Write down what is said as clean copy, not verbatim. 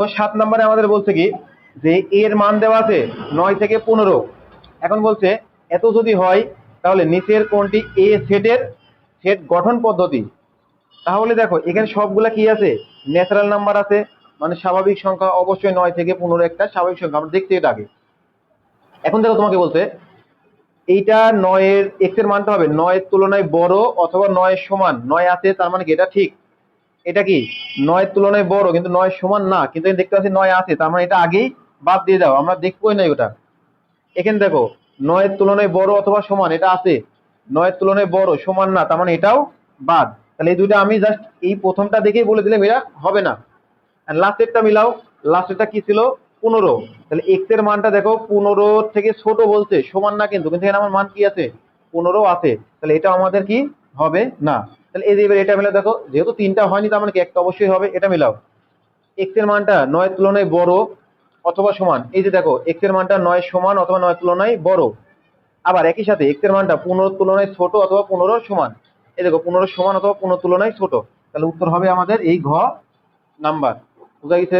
তো 7 নম্বরে আমাদের বলছে কি যে এর মান দেওয়া আছে 9 থেকে 15। এখন বলছে এত যদি হয় তাহলে নিচের কোনটি এ সেটের সেট গঠন পদ্ধতি। তাহলে দেখো এখানে সবগুলা কি আছে, ন্যাচারাল নাম্বার আছে, মানে স্বাভাবিক সংখ্যা। অবশ্যই 9 থেকে 15 একটা স্বাভাবিক সংখ্যা, আমরা দেখছি এটা আগে। এখন দেখো তোমাকে বলছে এইটা 9 এর এক্স এর মানটা হবে 9 এর তুলনায় বড় অথবা 9 এর সমান। 9 আছে তার মানে কি এটা ঠিক। এটা কি 9 এর তুলনায় বড় কিন্তু 9 এর সমান না, কিন্তু আমি দেখতে পাচ্ছি 9 আছে, তার মানে এটা আগেই বাদ দিয়ে দাও, আমরা দেখবোই না ওটা। এখানে দেখো 9 এর তুলনায় বড় অথবা সমান এটা আছে, 9 এর তুলনায় বড় সমান না, তার মানে এটাও বাদ। তাহলে এই দুইটা আমি জাস্ট এই প্রথমটা দেখেই বলে দিলাম এটা হবে না। আর লাস্টেরটা মিলাও, লাস্টেরটা কি ছিল 15। তাহলে এক্স এর মানটা দেখো 15 থেকে ছোট বলছে, সমান না কিন্তু, কিন্তু এখানে আমার মান কি আছে 15 আছে, তাহলে এটা আমাদের কি হবে না। তাহলে এই যে এবার এটা মিলাও, দেখো যেহেতু তিনটা হয়নি তার মানে কি একটা অবশ্যই হবে, এটা মিলাও। এক্স এর মানটা 9 এর তুলনায় বড় অথবা সমান, এই যে দেখো এক্স এর মানটা 9 সমান অথবা 9 এর তুলনায় বড়। আবার একই সাথে এক্স এর মানটা 15 তুলনায় ছোট অথবা 15 সমান, এই দেখো 15 সমান অথবা 15 তুলনায় ছোট। তাহলে উত্তর হবে আমাদের এই ঘ নাম্বার। বুঝা গেছে?